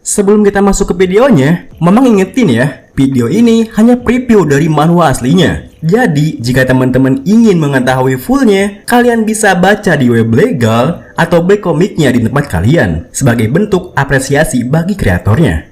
Sebelum kita masuk ke videonya, Mamang ingetin ya, video ini hanya preview dari manhwa aslinya. Jadi, jika teman-teman ingin mengetahui fullnya, kalian bisa baca di web legal atau back komiknya di tempat kalian, sebagai bentuk apresiasi bagi kreatornya.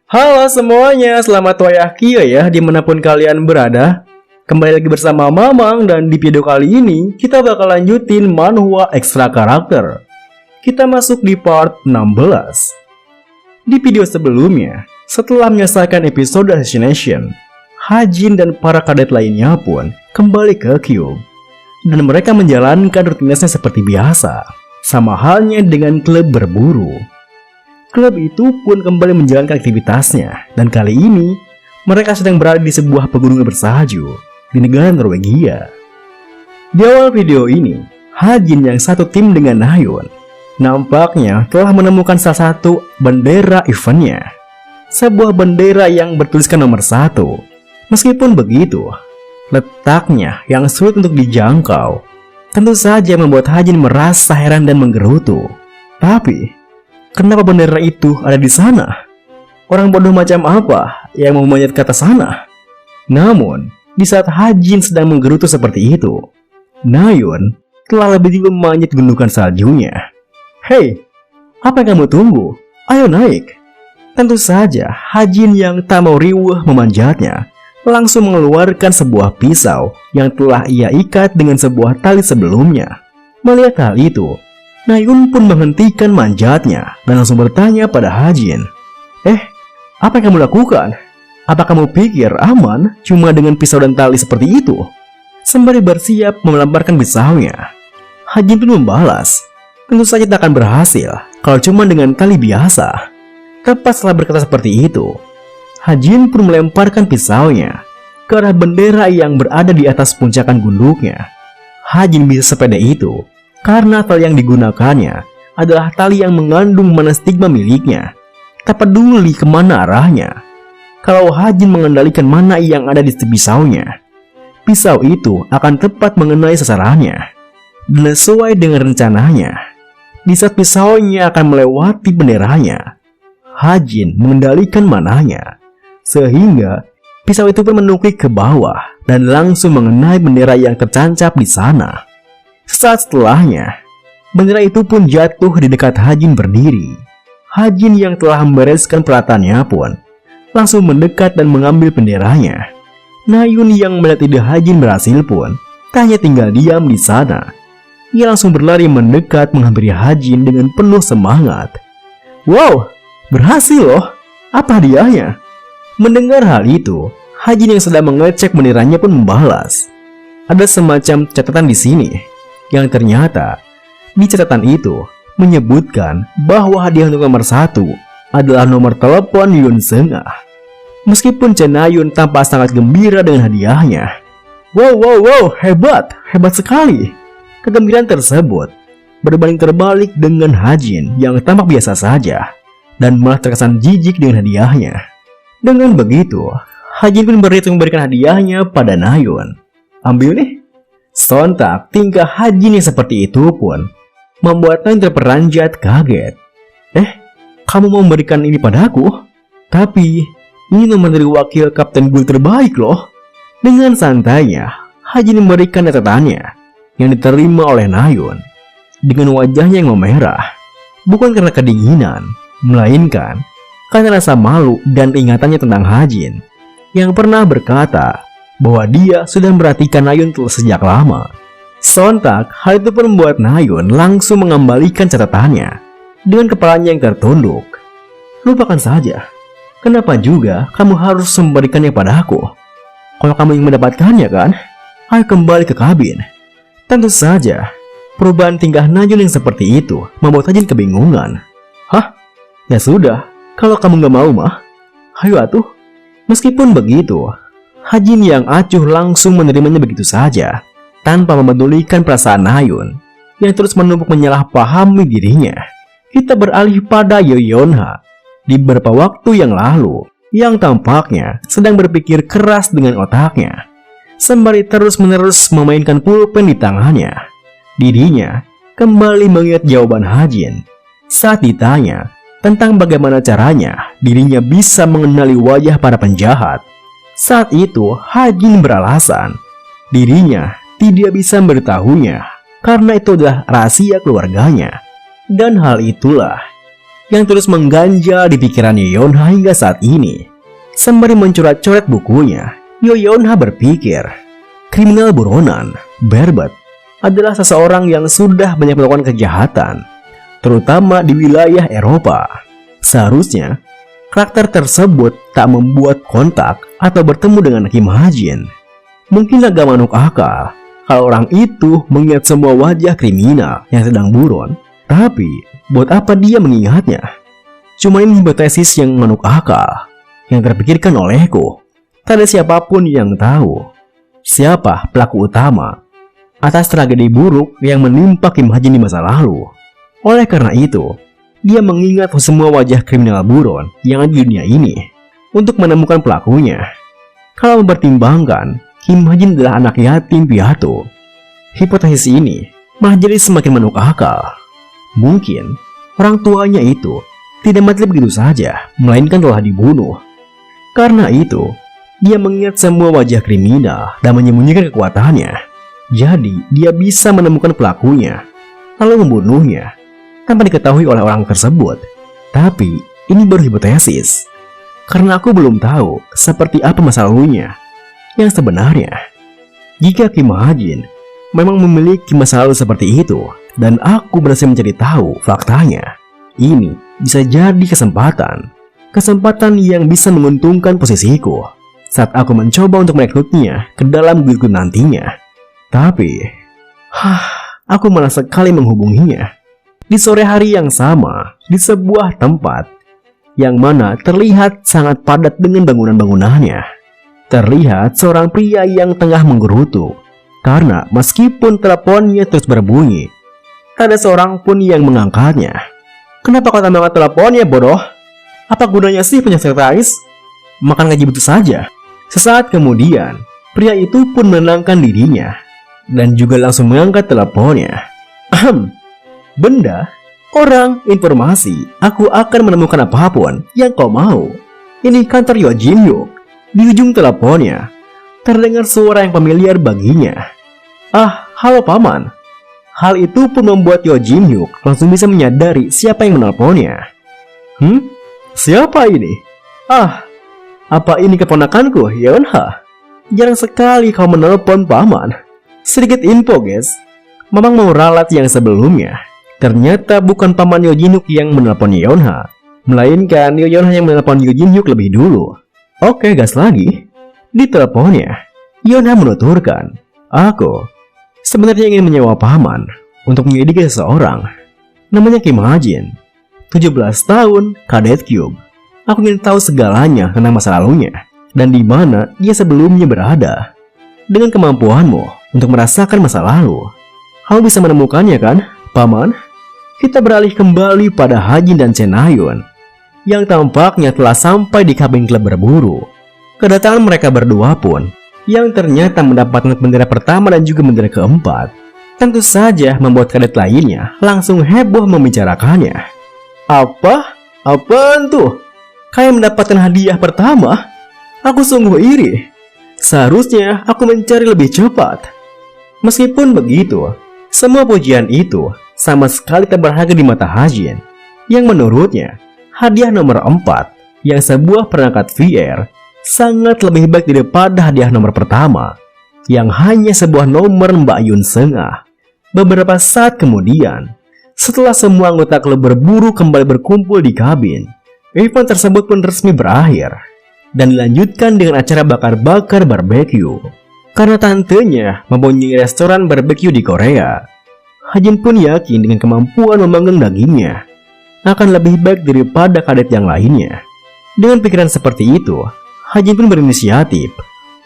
Halo semuanya, selamat wayahkia ya dimanapun kalian berada. Kembali lagi bersama Mamang, dan di video kali ini kita bakal lanjutin manhwa ekstra karakter. Kita masuk di part 16. Di video sebelumnya, setelah menyelesaikan episode Assassination, Hajin dan para kadet lainnya pun kembali ke Cube, dan mereka menjalankan rutinitasnya seperti biasa, sama halnya dengan klub berburu. Klub itu pun kembali menjalankan aktivitasnya, dan kali ini mereka sedang berada di sebuah pegunungan bersalju di negara Norwegia. Di awal video ini, Hajin yang satu tim dengan Nayun nampaknya telah menemukan salah satu bendera eventnya, sebuah bendera yang bertuliskan nomor 1. Meskipun begitu, letaknya yang sulit untuk dijangkau tentu saja membuat Hajin merasa heran dan menggerutu. Tapi kenapa bendera itu ada di sana? Orang bodoh macam apa yang mau memanjat ke atas sana? Namun, di saat Hajin sedang menggerutu seperti itu, Nayun telah lebih dulu memanjat gundukan saljunya. Hei, apa yang kamu tunggu? Ayo naik. Tentu saja, Hajin yang tak mau riweuh memanjatnya langsung mengeluarkan sebuah pisau yang telah ia ikat dengan sebuah tali sebelumnya. Melihat hal itu, Nayun pun menghentikan manjatnya dan langsung bertanya pada Hajin, apa yang kamu lakukan? Apa kamu pikir aman cuma dengan pisau dan tali seperti itu? Sembari bersiap melemparkan pisaunya, Hajin pun membalas, tentu saja tak akan berhasil kalau cuma dengan tali biasa. Tepat setelah berkata seperti itu, Hajin pun melemparkan pisaunya ke arah bendera yang berada di atas puncakan gunduknya. Hajin bisa sepeda itu karena tali yang digunakannya adalah tali yang mengandung mana stigma miliknya. Tak peduli kemana arahnya, kalau Hajin mengendalikan mana yang ada di pisaunya, pisau itu akan tepat mengenai sasarannya. Dan sesuai dengan rencananya, di saat pisaunya akan melewati benderanya, Hajin mengendalikan mananya, sehingga pisau itu pun menukik ke bawah dan langsung mengenai bendera yang tercancap di sana. Sesaat setelahnya, bendera itu pun jatuh di dekat Hajin berdiri. Hajin yang telah membereskan peralatannya pun langsung mendekat dan mengambil benderanya. Nayun yang melihat ide Hajin berhasil pun tak hanya tinggal diam di sana. Ia langsung berlari mendekat menghampiri Hajin dengan penuh semangat. Wow, berhasil loh. Apa hadiahnya? Mendengar hal itu, Hajin yang sedang mengecek benderanya pun membalas. Ada semacam catatan di sini, yang ternyata di catatan itu menyebutkan bahwa hadiah untuk nomor 1 adalah nomor telepon Yun Seung-ah. Meskipun Chen Nayun tampak sangat gembira dengan hadiahnya. Wow, hebat sekali. Kegembiraan tersebut berbanding terbalik dengan Hajin yang tampak biasa saja dan malah terkesan jijik dengan hadiahnya. Dengan begitu, Hajin pun berniat memberikan hadiahnya pada Nayun. Ambil nih. Sontak tingkah Hajin yang seperti itu pun membuat Nayun terperanjat kaget. Kamu mau memberikan ini padaku? Tapi ini nomor dari wakil Kapten Gul terbaik loh. Dengan santainya, Hajin memberikan catatannya yang diterima oleh Nayun dengan wajahnya yang memerah. Bukan karena kedinginan, melainkan karena rasa malu dan ingatannya tentang Hajin yang pernah berkata bahwa dia sudah memperhatikan Nayun sejak lama. Sontak, hal itu pun membuat Nayun langsung mengembalikan catatannya dengan kepalanya yang tertunduk. Lupakan saja. Kenapa juga kamu harus memberikannya padaku? Kalau kamu ingin mendapatkannya kan, ayo kembali ke kabin. Tentu saja, perubahan tingkah Nayun yang seperti itu membuat Hajin kebingungan. Hah? Ya sudah, kalau kamu gak mau mah, ayo atuh. Meskipun begitu, Hajin yang acuh langsung menerimanya begitu saja, tanpa memedulikan perasaan Nayun yang terus menumpuk menyalahpahami dirinya. Kita beralih pada Yoyonha di beberapa waktu yang lalu, yang tampaknya sedang berpikir keras dengan otaknya. sembari terus-menerus memainkan pulpen di tangannya. Dirinya kembali mengingat jawaban Hajin saat ditanya tentang bagaimana caranya dirinya bisa mengenali wajah para penjahat. Saat itu Hajin beralasan dirinya tidak bisa memberitahunya karena itu adalah rahasia keluarganya. Dan hal itulah yang terus mengganjal di pikirannya Yonha hingga saat ini. Sembari mencoret-coret bukunya, Yonha berpikir, kriminal buronan, Berbet, adalah seseorang yang sudah banyak melakukan kejahatan, terutama di wilayah Eropa. Seharusnya, karakter tersebut tak membuat kontak atau bertemu dengan Kim Hajin. Mungkin agak masuk akal kalau orang itu mengingat semua wajah kriminal yang sedang buron. Tapi, buat apa dia mengingatnya? Cuma ini hipotesis yang masuk akal, yang terpikirkan olehku. Tak ada siapapun yang tahu siapa pelaku utama atas tragedi buruk yang menimpa Kim Hajin di masa lalu. Oleh karena itu, dia mengingat semua wajah kriminal buron yang ada di dunia ini untuk menemukan pelakunya. Kalau mempertimbangkan Kim Hajin adalah anak yatim piatu, hipotesis ini malah jadi semakin masuk akal. Mungkin orang tuanya itu tidak mati begitu saja, melainkan telah dibunuh. Karena itu, dia mengingat semua wajah kriminal dan menyembunyikan kekuatannya. Jadi, dia bisa menemukan pelakunya, lalu membunuhnya tanpa diketahui oleh orang tersebut. Tapi, ini baru hipotesis, karena aku belum tahu seperti apa masa lalunya yang sebenarnya. Jika Kim Hajin memang memiliki masa lalu seperti itu, dan aku berhasil mencari tahu faktanya, ini bisa jadi kesempatan yang bisa menguntungkan posisiku saat aku mencoba untuk merekrutnya ke dalam guildku nantinya. Tapi, aku malas sekali menghubunginya di sore hari yang sama di sebuah tempat yang mana terlihat sangat padat dengan bangunan-bangunannya. Terlihat seorang pria yang tengah menggerutu karena meskipun teleponnya terus berbunyi, tak ada seorang pun yang mengangkatnya. Kenapa kau tak mengangkat teleponnya, bodoh? Apa gunanya sih punya sekretaris? Makan gaji begitu saja. Sesaat kemudian, pria itu pun menenangkan dirinya dan juga langsung mengangkat teleponnya. Benda, orang, informasi, aku akan menemukan apapun yang kau mau. Ini kantor Yo Jin Hyuk. Di ujung teleponnya terdengar suara yang familiar baginya. Halo paman. Hal itu pun membuat Yo Jin Hyuk langsung bisa menyadari siapa yang menelponnya. Siapa ini? Apa ini keponakanku, Yonha? Jarang sekali kau menelpon paman. Sedikit info guys, Mamang mau ralat yang sebelumnya. Ternyata bukan paman Yo Jin Hyuk yang menelpon Yonha, melainkan Yonha yang menelpon Yo Jin Hyuk lebih dulu. Oke, gas lagi. Di teleponnya, Yonha menuturkan, aku sebenarnya ingin menyewa paman untuk menyelidiki seseorang. Namanya Kim Hajin, 17 tahun, kadet Cube. Aku ingin tahu segalanya tentang masa lalunya dan di mana dia sebelumnya berada. Dengan kemampuanmu untuk merasakan masa lalu, kamu bisa menemukannya kan, paman? Kita beralih kembali pada Hajin dan Cenayun yang tampaknya telah sampai di kabin klub berburu. Kedatangan mereka berdua pun yang ternyata mendapatkan bendera pertama dan juga bendera keempat, tentu saja membuat kadet lainnya langsung heboh membicarakannya. Apaan tuh? Kayak mendapatkan hadiah pertama? Aku sungguh iri. Seharusnya aku mencari lebih cepat. Meskipun begitu, semua pujian itu sama sekali tak berharga di mata Hajin, yang menurutnya hadiah nomor 4 yang sebuah perangkat VR sangat lebih baik daripada hadiah nomor pertama yang hanya sebuah nomor Mbak Yun Sengah. Beberapa saat kemudian, setelah semua anggota klub berburu kembali berkumpul di kabin, event tersebut pun resmi berakhir dan dilanjutkan dengan acara bakar-bakar barbeque. Karena tantenya mempunyai restoran barbeque di Korea, Hajin pun yakin dengan kemampuan memanggang dagingnya akan lebih baik daripada kadet yang lainnya. Dengan pikiran seperti itu, Hajin pun berinisiatif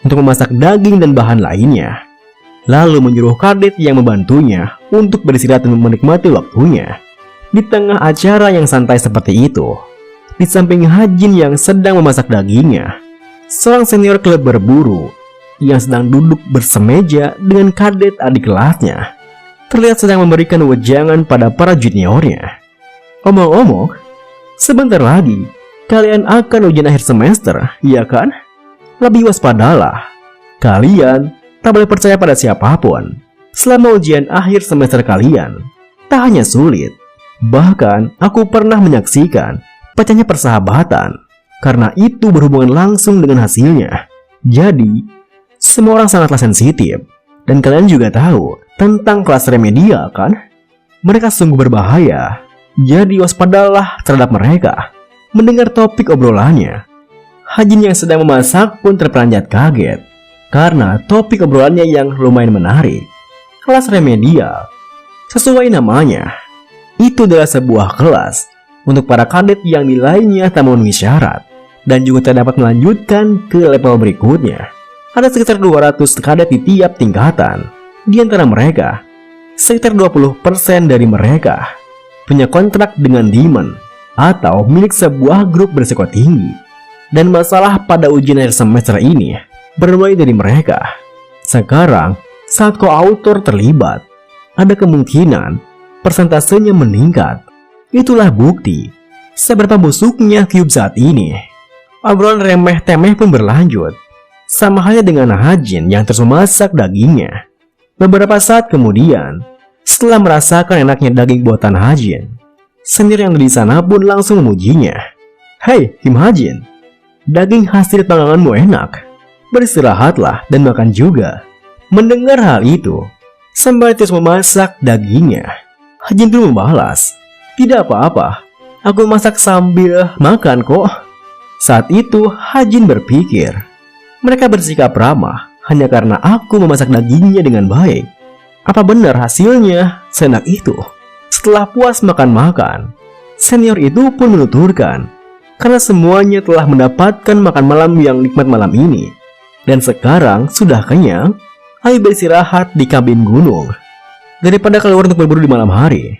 untuk memasak daging dan bahan lainnya, lalu menyuruh kadet yang membantunya untuk beristirahat dan menikmati waktunya. Di tengah acara yang santai seperti itu, di samping Hajin yang sedang memasak dagingnya, seorang senior klub berburu yang sedang duduk bersemeja dengan kadet adik kelasnya terlihat sedang memberikan wejangan pada para juniornya. Omong-omong, sebentar lagi kalian akan ujian akhir semester, iya kan? Lebih waspadalah. Kalian tak boleh percaya pada siapapun selama ujian akhir semester kalian. Tak hanya sulit, bahkan aku pernah menyaksikan pecahnya persahabatan karena itu berhubungan langsung dengan hasilnya. Jadi, semua orang sangatlah sensitif. Dan kalian juga tahu tentang kelas remedial kan? Mereka sungguh berbahaya. Jadi waspadalah terhadap mereka. Mendengar topik obrolannya, Hajin yang sedang memasak pun terperanjat kaget karena topik obrolannya yang lumayan menarik. Kelas remedial, sesuai namanya, itu adalah sebuah kelas untuk para kadet yang nilainya tak memenuhi syarat dan juga tak dapat melanjutkan ke level berikutnya. Ada sekitar 200 kadet di tiap tingkatan. Di antara mereka, sekitar 20% dari mereka punya kontrak dengan Demon atau milik sebuah grup berisiko tinggi. Dan masalah pada ujian akhir semester ini bermulai dari mereka. Sekarang, saat co-author terlibat, ada kemungkinan persentasenya meningkat. Itulah bukti seberapa busuknya Cube saat ini. Obrolan remeh-temeh pun berlanjut, sama halnya dengan Hajin yang terus memasak dagingnya. Beberapa saat kemudian, setelah merasakan enaknya daging buatan Hajin, senior yang di sana pun langsung memujinya. "Hei, Kim Hajin, daging hasil pangganganmu enak. Beristirahatlah dan makan juga." Mendengar hal itu, sembari terus memasak dagingnya, Hajin pun membalas, "Tidak apa-apa, aku masak sambil makan kok." Saat itu Hajin berpikir, mereka bersikap ramah hanya karena aku memasak dagingnya dengan baik. Apa benar hasilnya seenak itu? Setelah puas makan-makan, senior itu pun menuturkan karena semuanya telah mendapatkan makan malam yang nikmat malam ini dan sekarang sudah kenyang, ayo beristirahat di kabin gunung daripada keluar untuk berburu di malam hari.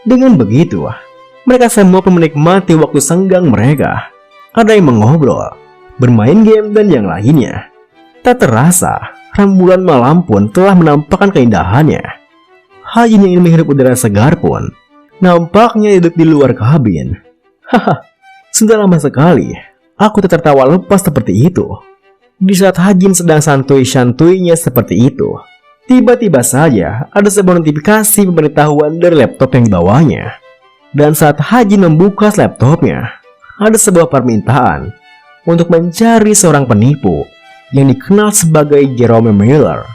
Dengan begitu, mereka semua pun menikmati waktu senggang mereka. Ada yang mengobrol, bermain game, dan yang lainnya. Tak terasa, rembulan malam pun telah menampakkan keindahannya. Hajin yang ingin menghirup udara segar pun nampaknya duduk di luar kabin. Haha, sudah lama sekali aku tak tertawa lepas seperti itu. Di saat Hajin sedang santuy-santuinya seperti itu, tiba-tiba saja ada sebuah notifikasi pemberitahuan dari laptop yang dibawanya. Dan saat Hajin membuka laptopnya, ada sebuah permintaan untuk mencari seorang penipu yang dikenal sebagai Jerome Miller.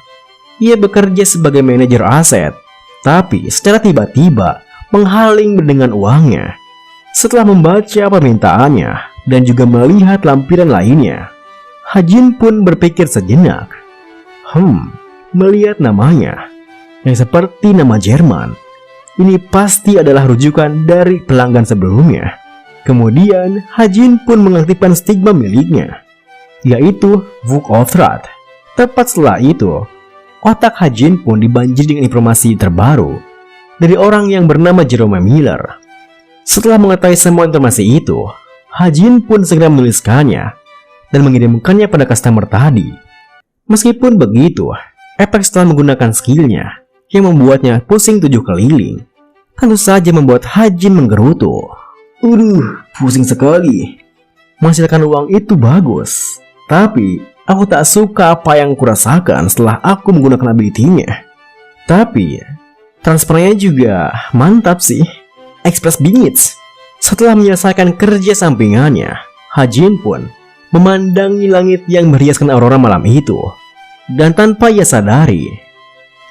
Ia bekerja sebagai manajer aset, tapi secara tiba-tiba menghaling dengan uangnya. Setelah membaca permintaannya dan juga melihat lampiran lainnya, Hajin pun berpikir sejenak. Melihat namanya yang seperti nama Jerman, ini pasti adalah rujukan dari pelanggan sebelumnya. Kemudian Hajin pun mengaktifkan stigma miliknya, yaitu Book of Threat. Tepat setelah itu, otak Hajin pun dibanjiri dengan informasi terbaru dari orang yang bernama Jerome Miller. Setelah mengetahui semua informasi itu, Hajin pun segera menuliskannya dan mengirimkannya pada customer tadi. Meskipun begitu, Apex telah menggunakan skillnya yang membuatnya pusing 7 keliling. Tentu saja membuat Hajin menggerutu. Pusing sekali. Menghasilkan uang itu bagus, tapi aku tak suka apa yang kurasakan setelah aku menggunakan ability-nya. Tapi transfernya juga mantap sih. Express bingits. Setelah menyelesaikan kerja sampingannya, Hajin pun memandangi langit yang berhiaskan aurora malam itu. Dan tanpa ia sadari,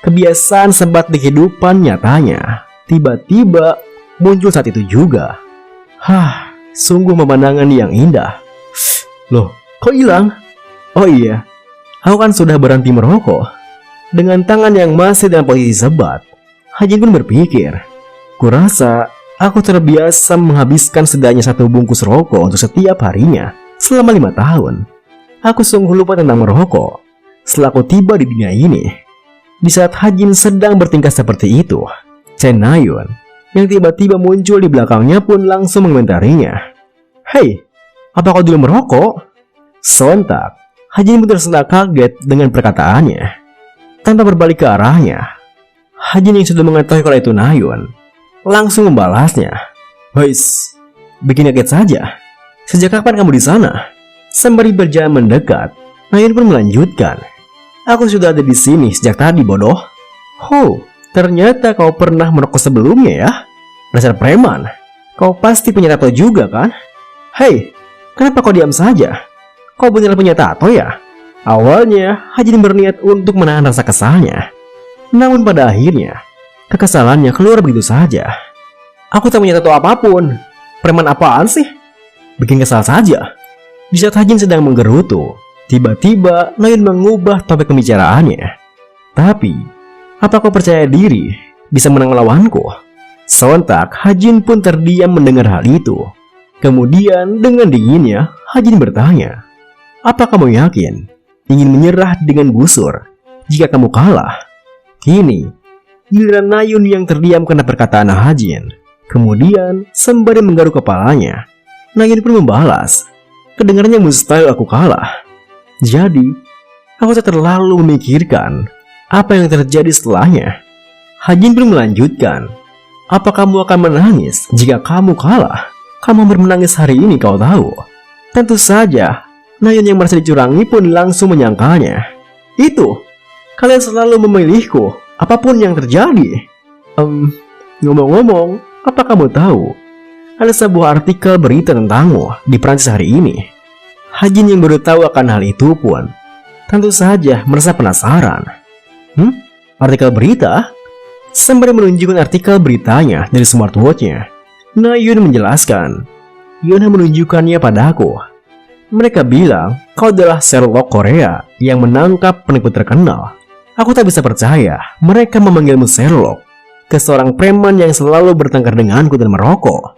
kebiasaan sebat di kehidupan nyatanya tiba-tiba muncul saat itu juga. Sungguh pemandangan yang indah. Loh, kok hilang? Oh iya, aku kan sudah berhenti merokok. Dengan tangan yang masih dalam posisi sebat, Hajin pun berpikir, kurasa aku terbiasa menghabiskan setidaknya 1 bungkus rokok untuk setiap harinya selama 5 tahun. Aku sungguh lupa tentang merokok setelah aku tiba di dunia ini. Di saat Hajin sedang bertingkah seperti itu, Chen Nayun yang tiba-tiba muncul di belakangnya pun langsung mengomentarinya. "Hei, apa kau dulu merokok?" Sontak, Hajin pun tersentak kaget dengan perkataannya. Tanpa berbalik ke arahnya, Hajin yang sudah mengetahui kalau itu Nayun langsung membalasnya. "Hois, bikin kaget saja. Sejak kapan kamu di sana?" Sembari berjalan mendekat, Nayun pun melanjutkan. "Aku sudah ada di sini sejak tadi, bodoh." "Oh, ternyata kau pernah merokok sebelumnya ya? Dasar preman. Kau pasti punya tato juga kan? Hei, kenapa kau diam saja? Kau benar punya tato ya?" Awalnya, Hajin berniat untuk menahan rasa kesalnya. Namun pada akhirnya, kekesalannya keluar begitu saja. "Aku tak punya tato apapun. Preman apaan sih? Bikin kesal saja." Di saat Hajin sedang menggerutu, tiba-tiba Nayun mengubah topik pembicaraannya. "Tapi, apa kau percaya diri bisa menang melawanku?" Sontak Hajin pun terdiam mendengar hal itu. Kemudian dengan dinginnya Hajin bertanya, "Apa kamu yakin ingin menyerah dengan gusur jika kamu kalah?" Kini giliran Nayun yang terdiam karena perkataan Hajin. Kemudian sembari menggaruk kepalanya, Nayun pun membalas, "Kedengarannya mustahil aku kalah. Jadi aku tak terlalu memikirkan apa yang terjadi setelahnya." Hajin pun melanjutkan, "Apa kamu akan menangis jika kamu kalah? Kamu hampir menangis hari ini, kau tahu." Tentu saja Nayun yang merasa dicurangi pun langsung menyangkalnya. "Itu, kalian selalu memilihku apapun yang terjadi." Ngomong-ngomong, apa kamu tahu ada sebuah artikel berita tentangmu di Prancis hari ini?" Hajin yang baru tahu akan hal itu pun tentu saja merasa penasaran. Artikel berita?" Sembari menunjukkan artikel beritanya dari smartwatch-nya, Nayun menjelaskan, "Yona menunjukkannya padaku. Mereka bilang kau adalah Sherlock Korea yang menangkap penipu terkenal. Aku tak bisa percaya mereka memanggilmu Sherlock ke seorang preman yang selalu bertengkar denganku dan merokok."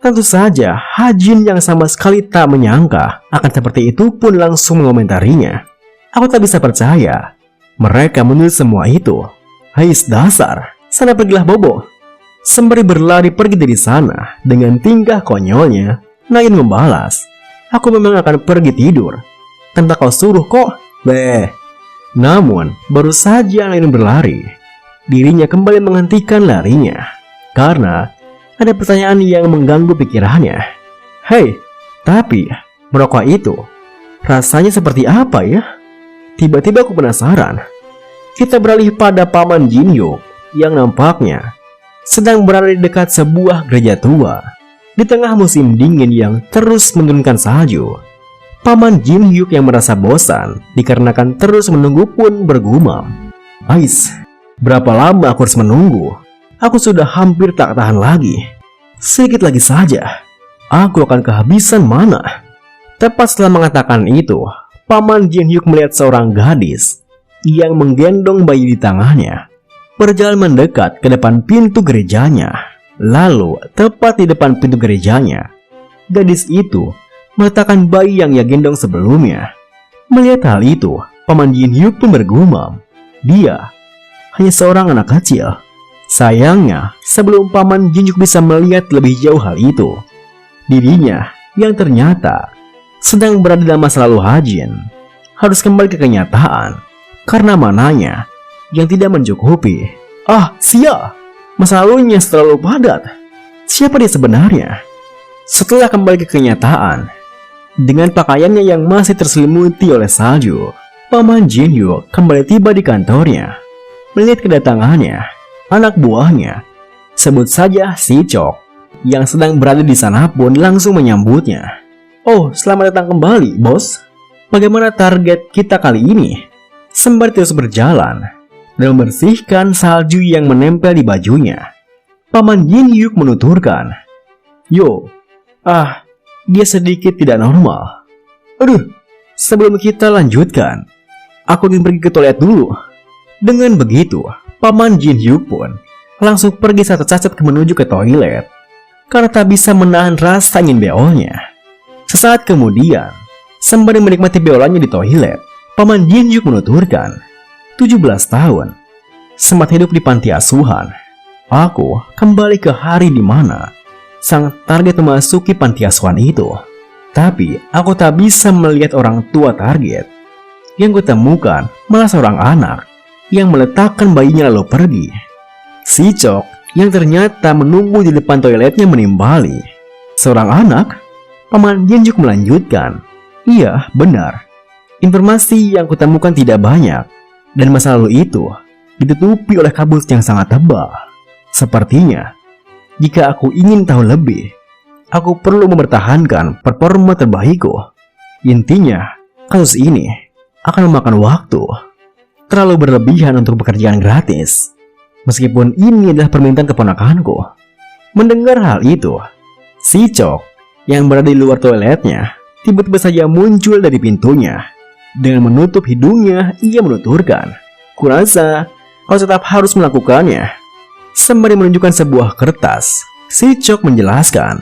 Tentu saja Hajin yang sama sekali tak menyangka akan seperti itu pun langsung mengomentarinya, "Aku tak bisa percaya mereka menulis semua itu. Hais, dasar, sana pergilah bobo." Sembari berlari pergi dari sana dengan tingkah konyolnya, Nayun membalas, "Aku memang akan pergi tidur tanpa kau suruh kok." Namun baru saja Nayun berlari, dirinya kembali menghentikan larinya karena ada pertanyaan yang mengganggu pikirannya. "Hei, tapi merokok itu rasanya seperti apa ya?" Tiba-tiba aku penasaran. Kita beralih pada Paman Jin Hyuk yang nampaknya sedang berada di dekat sebuah gereja tua di tengah musim dingin yang terus menurunkan salju. Paman Jin Hyuk yang merasa bosan dikarenakan terus menunggu pun bergumam, "Ais, berapa lama aku harus menunggu? Aku sudah hampir tak tahan lagi. Sedikit lagi saja, aku akan kehabisan mana." Tepat setelah mengatakan itu, Paman Jin Hyuk melihat seorang gadis yang menggendong bayi di tangannya berjalan mendekat ke depan pintu gerejanya. Lalu, tepat di depan pintu gerejanya, gadis itu meletakkan bayi yang ia gendong sebelumnya. Melihat hal itu, Paman Jin Hyuk pun bergumam, dia hanya seorang anak kecil. Sayangnya, sebelum Paman Jin Hyuk bisa melihat lebih jauh hal itu, dirinya yang ternyata sedang berada dalam masa lalu Hajin harus kembali ke kenyataan karena mananya yang tidak mencukupi. Sia! Masa lalunya terlalu padat. Siapa dia sebenarnya? Setelah kembali ke kenyataan, dengan pakaiannya yang masih terselimuti oleh salju, Paman Jin Hyuk kembali tiba di kantornya. Melihat kedatangannya, anak buahnya, sebut saja si Chok, yang sedang berada di sana pun langsung menyambutnya. "Oh, selamat datang kembali, bos. Bagaimana target kita kali ini?" Sembari terus berjalan dan membersihkan salju yang menempel di bajunya, Paman Jin Hyuk menuturkan, dia sedikit tidak normal. Sebelum kita lanjutkan, aku ingin pergi ke toilet dulu." Dengan begitu, Paman Jin Hyuk pun langsung pergi satu-satu menuju ke toilet karena tak bisa menahan rasa ingin beolnya. Sesaat kemudian, sembari menikmati beolannya di toilet, Paman Jin Hyuk menuturkan, 17 tahun, sempat hidup di panti asuhan. Aku kembali ke hari di mana sang target memasuki panti asuhan itu. Tapi aku tak bisa melihat orang tua target yang kutemukan malah seorang anak yang meletakkan bayinya lalu pergi. Si Chok yang ternyata menunggu di depan toiletnya menimbali. Seorang anak? Paman Jinjuk melanjutkan. Iya, benar. Informasi yang kutemukan tidak banyak, dan masa lalu itu ditutupi oleh kabut yang sangat tebal. Sepertinya, jika aku ingin tahu lebih, aku perlu mempertahankan performa terbaikku. Intinya, kasus ini akan memakan waktu. Terlalu berlebihan untuk pekerjaan gratis. Meskipun ini adalah permintaan keponakanku. Mendengar hal itu, si Chok yang berada di luar toiletnya tiba-tiba saja muncul dari pintunya. Dengan menutup hidungnya, ia menuturkan, "Kurasa kau tetap harus melakukannya." Sembari menunjukkan sebuah kertas, si Chok menjelaskan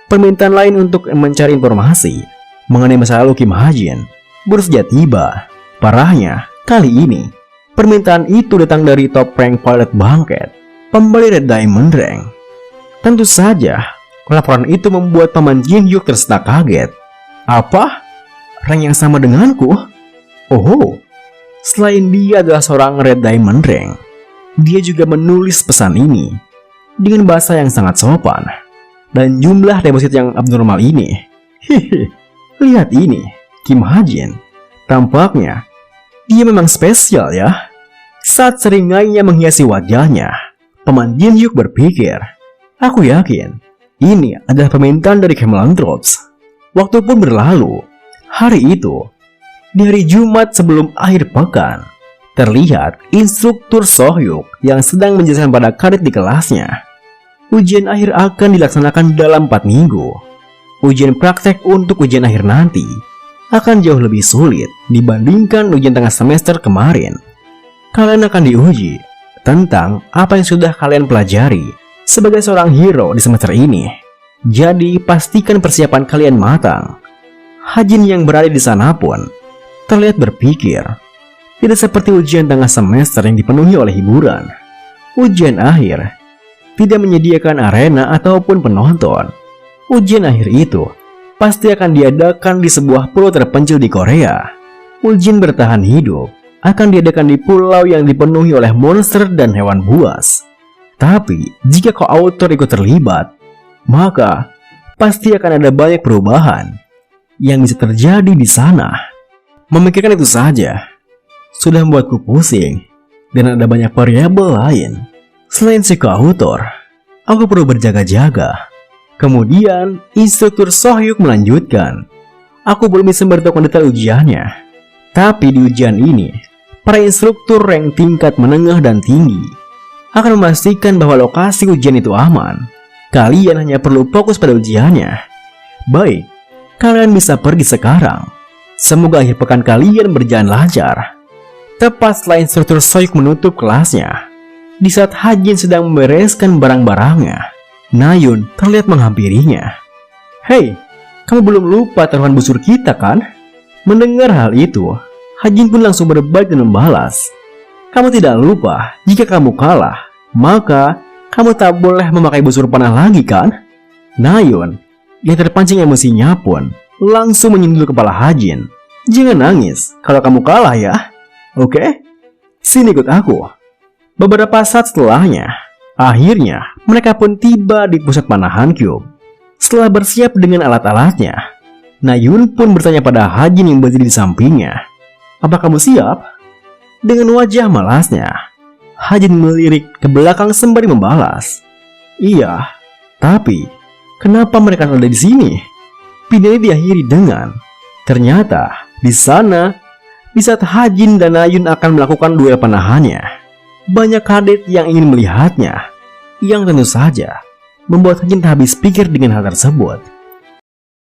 permintaan lain untuk mencari informasi mengenai masa lalu Kim Ha-jin baru saja tiba. Parahnya, kali ini permintaan itu datang dari top rank pilot bangket, pembeli Red Diamond Rank. Tentu saja, laporan itu membuat Paman Jinjuk tersetak kaget. Apa? Rank yang sama denganku? Oh, selain dia adalah seorang Red Diamond Rank, dia juga menulis pesan ini dengan bahasa yang sangat sopan. Dan jumlah deposit yang abnormal ini, lihat ini, Kim Ha-jin. Tampaknya dia memang spesial ya. Saat seringainya menghiasi wajahnya, Paman Jinjuk berpikir, aku yakin ini adalah permintaan dari Camelanthropes. Waktu pun berlalu. Hari itu, di hari Jumat sebelum akhir pekan, terlihat instruktur Sohyuk yang sedang menjelaskan pada kadet di kelasnya. Ujian akhir akan dilaksanakan dalam 4 minggu. Ujian praktek untuk ujian akhir nanti akan jauh lebih sulit dibandingkan ujian tengah semester kemarin. Kalian akan diuji tentang apa yang sudah kalian pelajari sebagai seorang hero di semester ini. Jadi pastikan persiapan kalian matang. Ha-jin yang berada di sana pun terlihat berpikir, tidak seperti ujian tengah semester yang dipenuhi oleh hiburan. Ujian akhir tidak menyediakan arena ataupun penonton. Ujian akhir itu pasti akan diadakan di sebuah pulau terpencil di Korea. Ujian bertahan hidup akan diadakan di pulau yang dipenuhi oleh monster dan hewan buas. Tapi jika co-author ikut terlibat, maka pasti akan ada banyak perubahan yang bisa terjadi di sana. Memikirkan itu saja sudah membuatku pusing, dan ada banyak variabel lain. Selain si co-author, aku perlu berjaga-jaga. Kemudian instruktur Sohyuk melanjutkan, aku belum bisa memberitahukan detail ujiannya. Tapi di ujian ini, para instruktur rank tingkat menengah dan tinggi akan memastikan bahwa lokasi ujian itu aman. Kalian hanya perlu fokus pada ujiannya. Baik, kalian bisa pergi sekarang. Semoga akhir pekan kalian berjalan lancar. Tepat setelah instruktur Sohyuk menutup kelasnya, di saat Ha-jin sedang membereskan barang-barangnya, Nayun terlihat menghampirinya. Hei, kamu belum lupa taruhan busur kita kan? Mendengar hal itu, Ha-jin pun langsung berbalik dan membalas. Kamu tidak lupa, jika kamu kalah, maka kamu tak boleh memakai busur panah lagi kan? Nayun yang terpancing emosinya pun langsung menyundul kepala Ha-jin. Jangan nangis kalau kamu kalah ya. Oke? Sini ikut aku. Beberapa saat setelahnya, akhirnya mereka pun tiba di pusat panahan Cube. Setelah bersiap dengan alat-alatnya, Nayun pun bertanya pada Ha-jin yang berdiri di sampingnya, apa kamu siap? Dengan wajah malasnya, Ha-jin melirik ke belakang sembari membalas, iya, tapi kenapa mereka ada di sini? Videonya diakhiri dengan, ternyata di sana, di saat Ha-jin dan Nayun akan melakukan duel panahannya, banyak kadet yang ingin melihatnya, yang tentu saja membuat Ha-jin tak habis pikir dengan hal tersebut.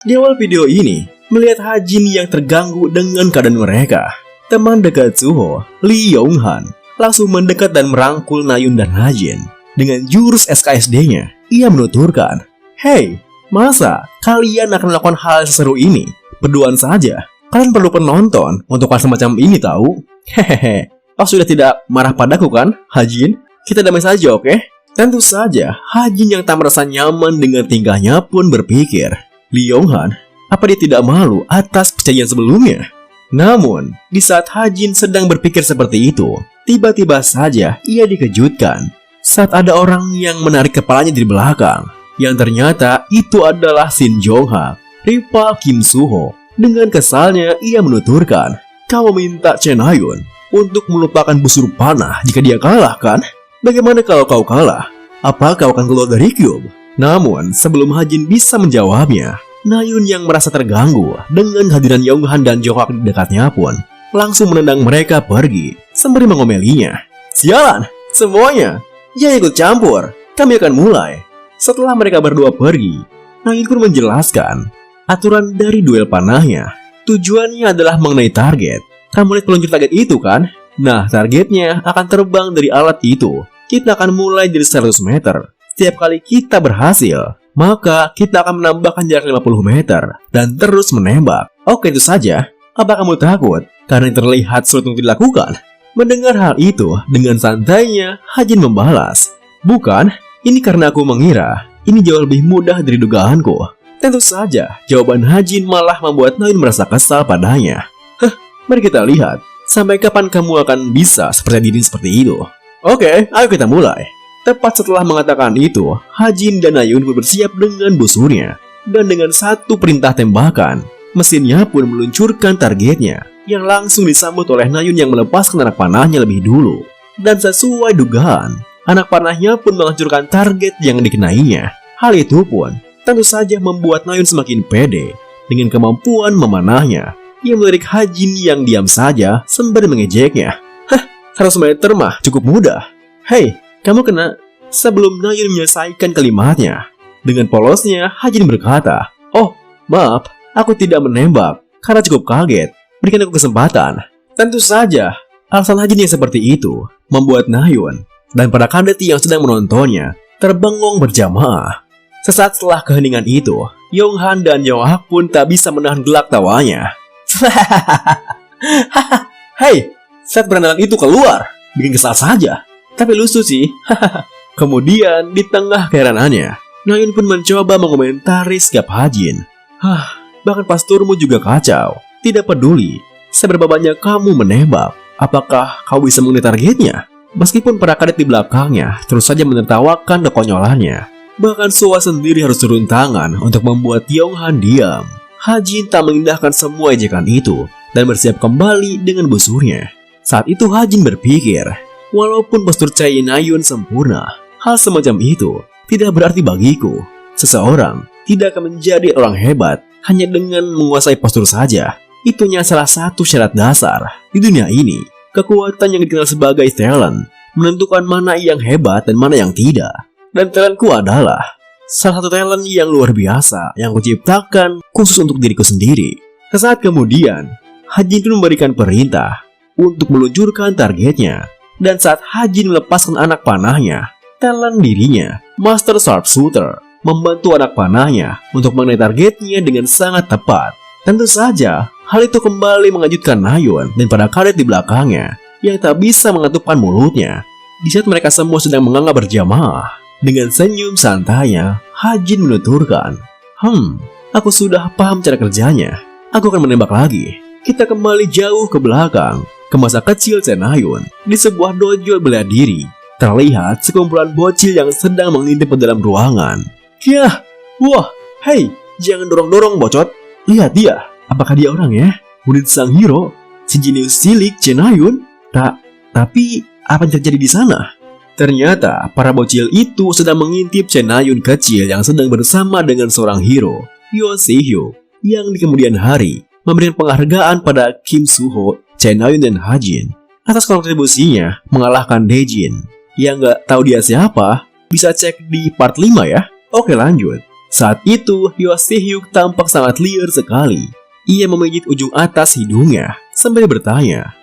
Di awal video ini, melihat Ha-jin yang terganggu dengan keadaan mereka, teman dekat Suho, Lee Yong-han, langsung mendekat dan merangkul Nayun dan Ha-jin. Dengan jurus SKSD-nya, ia menuturkan, hei, masa kalian akan melakukan hal seseru ini? Berduaan saja, kalian perlu penonton untuk hal semacam ini tahu? Hehehe. Kau sudah tidak marah padaku kan, Ha-jin? Kita damai saja, oke? Tentu saja, Ha-jin yang tak merasa nyaman dengan tingkahnya pun berpikir, Lee Yong-han, apa dia tidak malu atas perjanjian sebelumnya? Namun, di saat Hajin sedang berpikir seperti itu, tiba-tiba saja ia dikejutkan saat ada orang yang menarik kepalanya dari belakang. Yang ternyata itu adalah Shin Jong-hak, rival Kim Soo-ho. Dengan kesalnya, ia menuturkan, "Kau minta Chen Ayun untuk melupakan busur panah jika dia kalah, kan? Bagaimana kalau kau kalah? Apa kau akan keluar dari Cube?" Namun, sebelum Hajin bisa menjawabnya, Nayun yang merasa terganggu dengan hadiran Yonghan dan Jonghyuk di dekatnya pun langsung menendang mereka pergi sembari mengomelinya. "Sialan, semuanya, jangan ikut campur, kami akan mulai." Setelah mereka berdua pergi, Nayun pun menjelaskan aturan dari duel panahnya. Tujuannya adalah mengenai target. Kamu lihat peluncur target itu kan? Nah, targetnya akan terbang dari alat itu. Kita akan mulai dari 100 meter. Setiap kali kita berhasil, maka kita akan menambahkan jarak 50 meter dan terus menembak. Oke, itu saja. Apa kamu takut? Karena yang terlihat sulit untuk dilakukan. Mendengar hal itu, dengan santainya Hajin membalas, "Bukan, ini karena aku mengira ini jauh lebih mudah dari dugaanku." Tentu saja, jawaban Hajin malah membuat Nayun merasa kesal padanya. Mari kita lihat, sampai kapan kamu akan bisa seperti diri seperti itu. Oke, ayo kita mulai. Tepat setelah mengatakan itu, Hajin dan Nayun pun bersiap dengan busurnya. Dan dengan satu perintah tembakan, mesinnya pun meluncurkan targetnya, yang langsung disambut oleh Nayun yang melepaskan anak panahnya lebih dulu. Dan sesuai dugaan, anak panahnya pun menghancurkan target yang dikenainya. Hal itu pun tentu saja membuat Nayun semakin pede dengan kemampuan memanahnya. Ia melirik Hajin yang diam saja sembari mengejeknya. 100 meter mah cukup mudah. Hei, kamu kena. Sebelum Nayun menyelesaikan kalimatnya, dengan polosnya Hajin berkata, "Oh, maaf, aku tidak menembak karena cukup kaget. Berikan aku kesempatan." Tentu saja, alasan Hajin yang seperti itu membuat Nayun dan para kadet yang sedang menontonnya terbengong berjamaah. Sesaat setelah keheningan itu, Yonghan dan Jonghyuk pun tak bisa menahan gelak tawanya. "Hei, set berandalan itu keluar, bikin kesal saja. Tapi lucu sih." Kemudian di tengah keheranannya, Nayun pun mencoba mengomentari sikap Hajin. "Bahkan pasturmu juga kacau. Tidak peduli seberapa banyak kamu menembak, apakah kau bisa mengenai targetnya?" Meskipun para kadet di belakangnya terus saja menertawakan kekonyolannya. Bahkan Soa sendiri harus turun tangan untuk membuat Yonghan diam. Hajin tak mengindahkan semua ejekan itu dan bersiap kembali dengan busurnya. Saat itu Hajin berpikir, walaupun postur Chai Nayun sempurna, hal semacam itu tidak berarti bagiku. Seseorang tidak akan menjadi orang hebat hanya dengan menguasai postur saja. Itunya salah satu syarat dasar di dunia ini. Kekuatan yang dikenal sebagai talent menentukan mana yang hebat dan mana yang tidak. Dan talentku adalah salah satu talent yang luar biasa yang kuciptakan khusus untuk diriku sendiri. Sesaat kemudian, Hajin pun memberikan perintah untuk meluncurkan targetnya. Dan saat Hajin melepaskan anak panahnya, talent dirinya, Master Sharpshooter, membantu anak panahnya untuk mengenai targetnya dengan sangat tepat. Tentu saja, hal itu kembali mengejutkan Nayun dan para kadet di belakangnya yang tak bisa mengatupkan mulutnya. Di saat mereka semua sedang menganggap berjamaah, dengan senyum santainya, Hajin menuturkan, aku sudah paham cara kerjanya. Aku akan menembak lagi." Kita kembali jauh ke belakang, ke masa kecil Chen Ayun. Di sebuah dojo bela diri, terlihat sekumpulan bocil yang sedang mengintip ke dalam ruangan. "Yah, wah, hei, jangan dorong-dorong bocot. Lihat dia, apakah dia orang ya? Murid sang hero, si jenius cilik Chen Ayun? Tapi apa yang terjadi di sana?" Ternyata para bocil itu sedang mengintip Chen Ayun kecil yang sedang bersama dengan seorang hero, Yo Si-hyuk, yang di kemudian hari memberikan penghargaan pada Kim Soo-ho, Chen Ayun dan Hajin atas kontribusinya mengalahkan Daejin. Yang gak tahu dia siapa, bisa cek di part 5 ya. Oke, lanjut. Saat itu, Yo Si-hyuk tampak sangat liar sekali. Ia memijit ujung atas hidungnya sambil bertanya,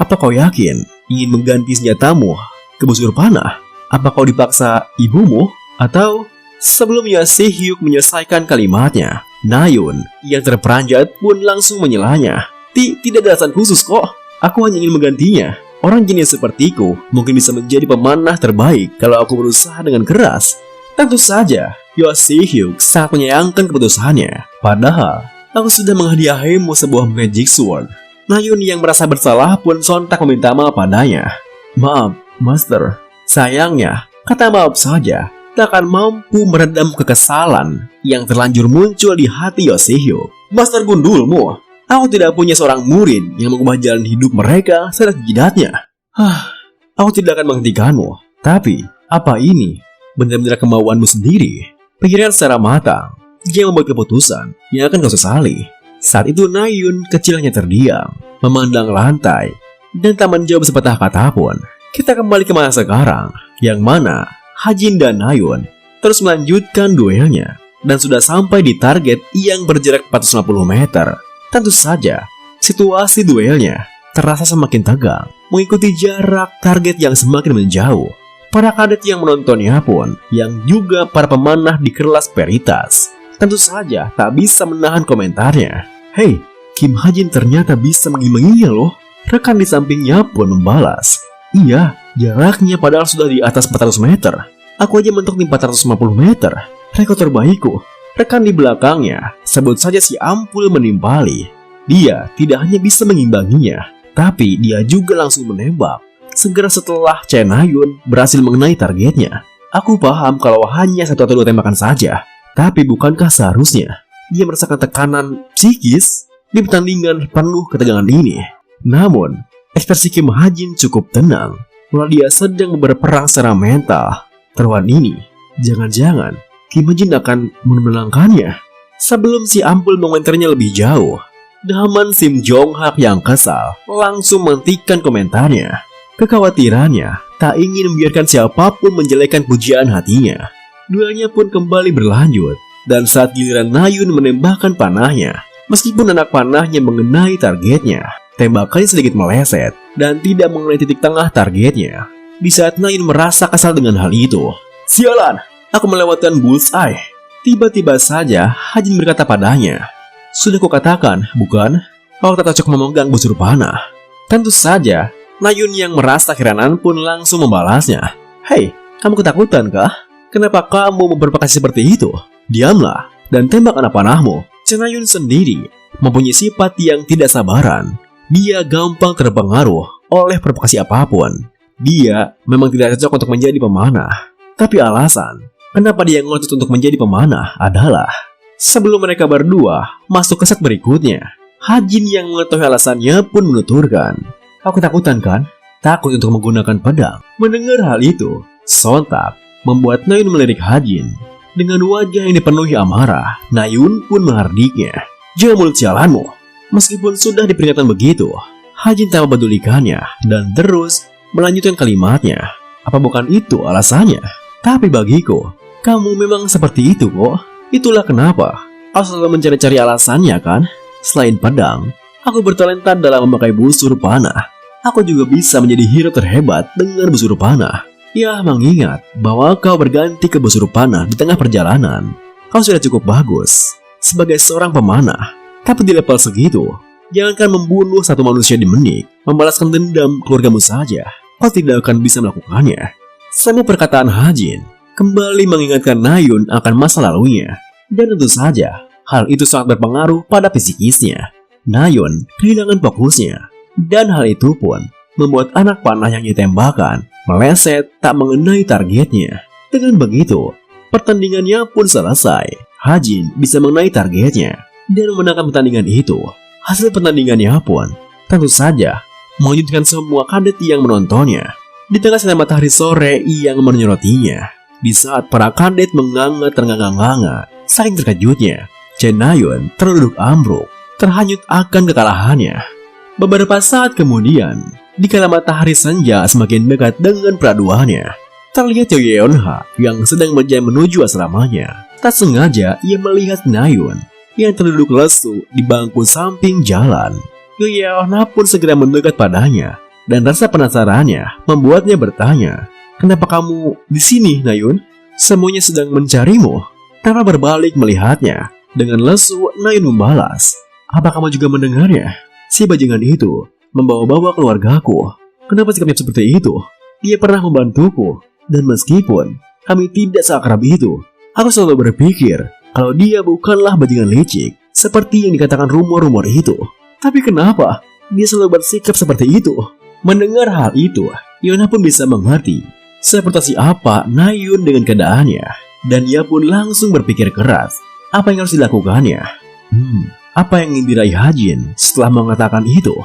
"Apa kau yakin ingin mengganti senjatamu ke busur panah? Apa kau dipaksa ibumu?" Atau sebelum Yo Si-hyuk menyelesaikan kalimatnya, Nayun yang terperanjat pun langsung menyelanya. Tidak ada alasan khusus kok. Aku hanya ingin menggantinya. Orang jenis sepertiku mungkin bisa menjadi pemanah terbaik kalau aku berusaha dengan keras." Tentu saja, Yo Si-hyuk sangat menyayangkan keputusannya. Padahal, aku sudah menghadiahimu sebuah magic sword Nayun yang merasa bersalah pun sontak meminta maaf padanya. "Maaf, Master. Sayangnya, kata maaf saja tak akan mampu meredam kekesalan yang terlanjur muncul di hati Yoshihyo. Master gundulmu, aku tidak punya seorang murid yang mengubah jalan hidup mereka secara jidatnya. Aku tidak akan menghentikanmu. Tapi, apa ini benar-benar kemauanmu sendiri? Pikirkan secara matang. Dia membuat keputusan yang akan kau sesali." Saat itu Nayun kecil hanya terdiam, memandang lantai, dan tak menjawab sepatah kata pun. Kita kembali ke masa sekarang, yang mana Hajin dan Nayun terus melanjutkan duelnya, dan sudah sampai di target yang berjarak 450 meter. Tentu saja, situasi duelnya terasa semakin tegang, mengikuti jarak target yang semakin menjauh. Para kadet yang menontonnya pun, yang juga para pemanah di kelas Veritas, tentu saja tak bisa menahan komentarnya. "Hei, Kim Hajin ternyata bisa mengimbanginya loh." Rekan di sampingnya pun membalas, "Iya, jaraknya padahal sudah di atas 400 meter. Aku aja mentok di 450 meter. Rekor terbaikku." Rekan di belakangnya, sebut saja si Ampul menimpali. Dia tidak hanya bisa mengimbanginya, tapi dia juga langsung menembak. Segera setelah Chen Nayun berhasil mengenai targetnya. Aku paham kalau hanya 1 atau 2 tembakan saja, tapi bukankah seharusnya dia merasakan tekanan psikis di pertandingan penuh ketegangan ini? Namun, ekspresi Kim Hajin cukup tenang, walau dia sedang berperang secara mental. Taruhan ini, jangan-jangan Kim Hajin akan memenangkannya. Sebelum si Ampul mengomentarnya lebih jauh, Daman Sim Jong Hak yang kesal langsung menghentikan komentarnya. Kekhawatirannya tak ingin membiarkan siapapun menjelekkan pujian hatinya. Duelnya pun kembali berlanjut, dan saat giliran Nayun menembakkan panahnya, meskipun anak panahnya mengenai targetnya, tembakannya sedikit meleset dan tidak mengenai titik tengah targetnya. Di saat Nayun merasa kesal dengan hal itu, "Sialan, aku melewatkan bullseye." Tiba-tiba saja Hajin berkata padanya, "Sudah kukatakan, bukan? Kau tak cocok memegang busur panah." Tentu saja, Nayun yang merasa keheranan pun langsung membalasnya, "Hei, kamu ketakutan kah? Kenapa kamu memperpakaian seperti itu? Diamlah dan tembak anak panahmu." Chen Nayun sendiri mempunyai sifat yang tidak sabaran. Dia gampang terpengaruh oleh provokasi apapun. Dia memang tidak cocok untuk menjadi pemanah. Tapi alasan kenapa dia ngotot untuk menjadi pemanah adalah sebelum mereka berdua masuk ke set berikutnya, Hajin yang mengetahui alasannya pun menuturkan, "Kau ketakutan kan? Takut untuk menggunakan pedang." Mendengar hal itu, sontak membuat Nayun melirik Hajin. Dengan wajah yang dipenuhi amarah, Nayun pun menghardiknya, "Jangan mulut sialanmu." Meskipun sudah diperingatkan begitu, Hajin tak mempedulikannya dan terus melanjutkan kalimatnya. "Apa bukan itu alasannya? Tapi bagiku, kamu memang seperti itu kok. Itulah kenapa aku selalu mencari-cari alasannya kan. Selain pedang, aku bertalenta dalam memakai busur panah. Aku juga bisa menjadi hero terhebat dengan busur panah. Ya, mengingat bahwa kau berganti ke busur panah di tengah perjalanan, kau sudah cukup bagus sebagai seorang pemanah. Tapi di level segitu, jangankan membunuh satu manusia di menit, membalaskan dendam keluargamu saja, kau tidak akan bisa melakukannya." Semua perkataan Hajin kembali mengingatkan Nayun akan masa lalunya, dan tentu saja hal itu sangat berpengaruh pada psikisnya. Nayun kehilangan fokusnya, dan hal itu pun membuat anak panah yang ditembakkan meleset tak mengenai targetnya. Dengan begitu, pertandingannya pun selesai. Hajin bisa mengenai targetnya dan memenangkan pertandingan itu. Hasil pertandingannya pun tentu saja mengejutkan semua kadet yang menontonnya. Di tengah sinar matahari sore yang menyorotinya, di saat para kadet menganga ternganga-nganga saking terkejutnya, Chen Nayun terduduk ambruk, terhanyut akan kekalahannya. Beberapa saat kemudian, di kala matahari senja semakin dekat dengan peraduannya, terlihat Yo Yeonha yang sedang berjalan menuju asramanya. Tak sengaja ia melihat Nayun yang terduduk lesu di bangku samping jalan. Yo Yeonha pun segera mendekat padanya, dan rasa penasarannya membuatnya bertanya, "Kenapa kamu di sini, Nayun? Semuanya sedang mencarimu." Tanpa berbalik melihatnya, dengan lesu Nayun membalas, "Apa kamu juga mendengarnya? Si bajingan itu membawa-bawa keluargaku. Kenapa sikapnya seperti itu? Dia pernah membantuku, dan meskipun kami tidak seakrab itu, aku selalu berpikir kalau dia bukanlah bajingan licik seperti yang dikatakan rumor-rumor itu. Tapi kenapa dia selalu bersikap seperti itu. Mendengar hal itu, Yona pun bisa mengerti seperti apa Nayun dengan keadaannya. Dan ia pun langsung berpikir keras apa yang harus dilakukannya. Apa yang ingin diraih Hajin setelah mengatakan itu?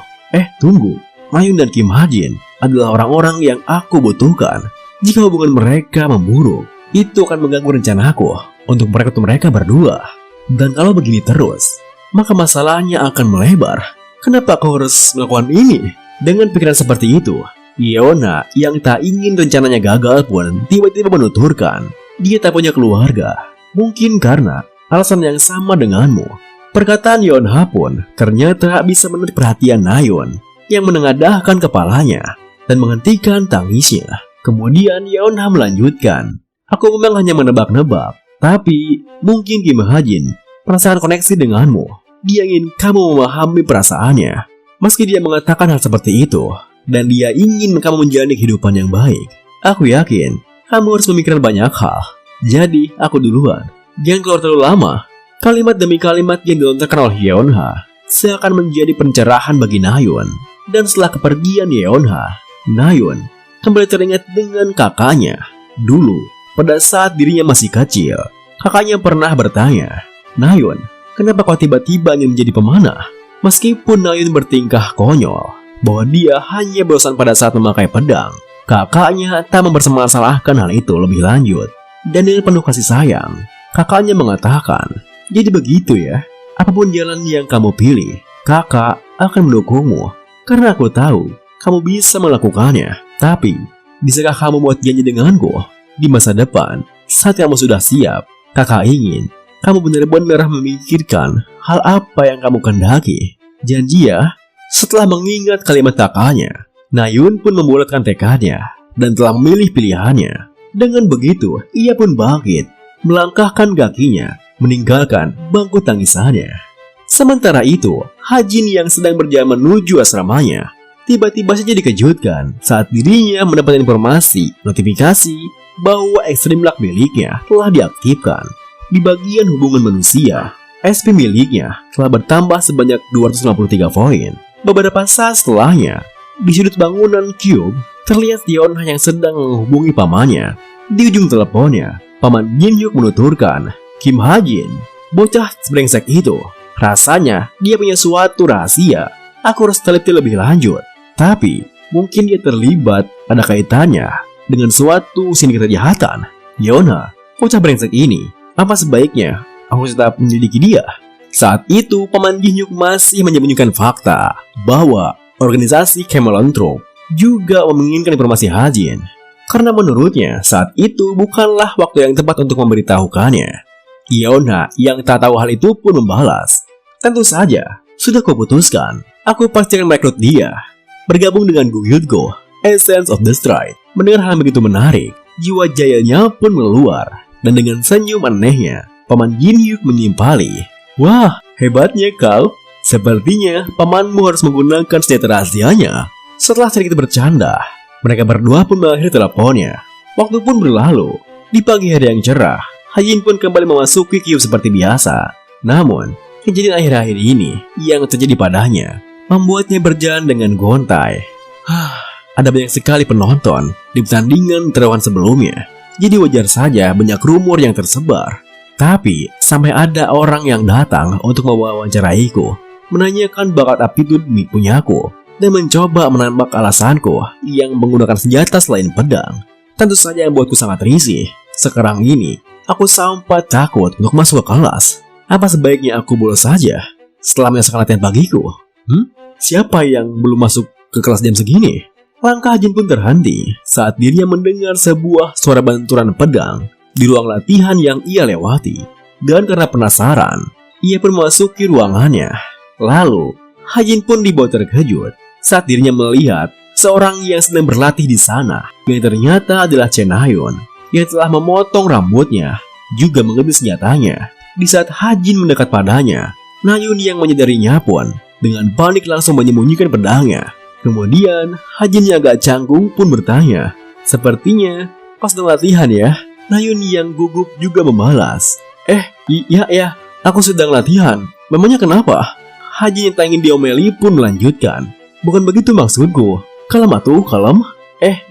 Tunggu, Nayun dan Kim Hajin adalah orang-orang yang aku butuhkan. Jika hubungan mereka memburuk, itu akan mengganggu rencanaku untuk merekrut mereka berdua. Dan kalau begini terus, maka masalahnya akan melebar. Kenapa aku harus melakukan ini? Dengan pikiran seperti itu, Yona yang tak ingin rencananya gagal pun tiba-tiba menuturkan dia tak punya keluarga. Mungkin karena alasan yang sama denganmu. Perkataan Yonha pun ternyata bisa menarik perhatian Nayun yang menengadahkan kepalanya dan menghentikan tangisnya. Kemudian Yonha melanjutkan, aku memang hanya menebak-nebak, tapi mungkin Kim Hajin merasakan koneksi denganmu. Dia ingin kamu memahami perasaannya. Meski dia mengatakan hal seperti itu, dan dia ingin kamu menjalani kehidupan yang baik, aku yakin kamu harus memikirkan banyak hal. Jadi, aku duluan. Jangan keluar terlalu lama. Kalimat demi kalimat yang dilontarkan oleh Yonha seakan menjadi pencerahan bagi Nayun. Dan setelah kepergian Yonha, Nayun kembali teringat dengan kakaknya. Dulu, pada saat dirinya masih kecil, kakaknya pernah bertanya, Nayun, kenapa kau tiba-tiba ingin menjadi pemanah? Meskipun Nayun bertingkah konyol bahwa dia hanya bosan pada saat memakai pedang, kakaknya tak mempermasalahkan hal itu lebih lanjut. Dan dengan penuh kasih sayang, kakaknya mengatakan, jadi begitu ya, apapun jalan yang kamu pilih, kakak akan mendukungmu. Karena aku tahu kamu bisa melakukannya. Tapi, bisakah kamu buat janji denganku? Di masa depan, saat kamu sudah siap, kakak ingin kamu benar-benar memikirkan hal apa yang kamu kehendaki. Janji ya. Setelah mengingat kalimat kakaknya, Nayun pun membulatkan tekadnya dan telah memilih pilihannya. Dengan begitu, ia pun bangkit, melangkahkan kakinya, meninggalkan bangku tangisannya. Sementara itu, Hajin yang sedang berjalan menuju asramanya, tiba-tiba saja dikejutkan saat dirinya mendapat informasi notifikasi bahwa Extreme Luck miliknya telah diaktifkan. Di bagian hubungan manusia, SP miliknya telah bertambah sebanyak 253 poin. Beberapa saat setelahnya, di sudut bangunan Cube, terlihat Yonha yang sedang menghubungi pamannya. Di ujung teleponnya, paman Jin-hyuk menuturkan, Kim Hajin, bocah brengsek itu, rasanya dia punya suatu rahasia. Aku harus teliti lebih lanjut. Tapi, mungkin dia terlibat ada kaitannya dengan suatu sindikat kejahatan. Yonha, bocah brengsek ini, apa sebaiknya aku tetap menyelidiki dia? Saat itu, paman Jin-hyuk masih menyembunyikan fakta bahwa organisasi Camelothrop juga menginginkan informasi Hajin. Karena menurutnya, saat itu bukanlah waktu yang tepat untuk memberitahukannya. Yonha yang tak tahu hal itu pun membalas, tentu saja, sudah kuputuskan, aku pasti akan merekrut dia. Bergabung dengan Gyudgo, Essence of the Stride. Mendengar hal begitu menarik, jiwa jayanya pun meluar. Dan dengan senyum anehnya, paman Jin-hyuk menyimpali. Wah, hebatnya kau. Sepertinya pamanmu harus menggunakan senjata rahasianya. Setelah sedikit bercanda, mereka berdua pun mengakhiri teleponnya. Waktu pun berlalu. Di pagi hari yang cerah, Hajin pun kembali memasuki Cube seperti biasa. Namun, kejadian akhir-akhir ini yang terjadi padanya membuatnya berjalan dengan gontai. Ada banyak sekali penonton di pertandingan terusan sebelumnya. Jadi wajar saja banyak rumor yang tersebar. Tapi, sampai ada orang yang datang untuk mewawancaraiku, menanyakan bakat aptitude punyaku, dan mencoba menambak alasanku yang menggunakan senjata selain pedang. Tentu saja yang membuatku sangat risih. Sekarang ini, aku sampai takut untuk masuk ke kelas. Apa sebaiknya aku bolos saja setelah menyelesaikan latihan pagiku? Siapa yang belum masuk ke kelas jam segini? Langkah Jin pun terhenti saat dirinya mendengar sebuah suara benturan pedang di ruang latihan yang ia lewati. Dan karena penasaran, ia pun memasuki ruangannya. Lalu, Hajin pun dibawa terkejut saat dirinya melihat seorang yang sedang berlatih di sana, yang ternyata adalah Chen Nayun yang telah memotong rambutnya, juga mengambil senjatanya. Di saat Hajin mendekat padanya, Nayun yang menyadarinya pun dengan panik langsung menyembunyikan pedangnya. Kemudian, Hajin yang agak canggung pun bertanya, sepertinya pas sedang latihan ya? Nayun yang gugup juga membalas, iya, aku sedang latihan. Memangnya kenapa? Hajin yang tak ingin diomeli pun melanjutkan. Bukan begitu maksudku. Kalem atuh, kalem.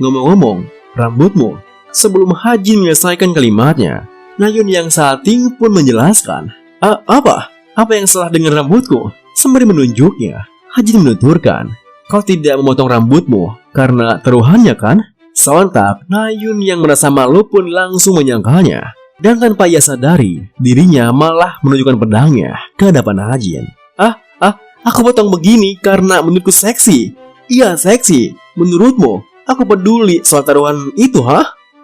Ngomong-ngomong, rambutmu. Sebelum Hajin menyelesaikan kalimatnya, Nayun yang salting pun menjelaskan. Apa? Apa yang salah dengan rambutku? Sembari menunjuknya, Hajin menuturkan, kau tidak memotong rambutmu karena taruhannya kan? Sontak, Nayun yang merasa malu pun langsung menyangkalnya. Dan tanpa ia sadari, dirinya malah menunjukkan pedangnya ke hadapan Hajin. Aku potong begini karena menurutku seksi. Iya seksi. Menurutmu, aku peduli soal taruhan itu,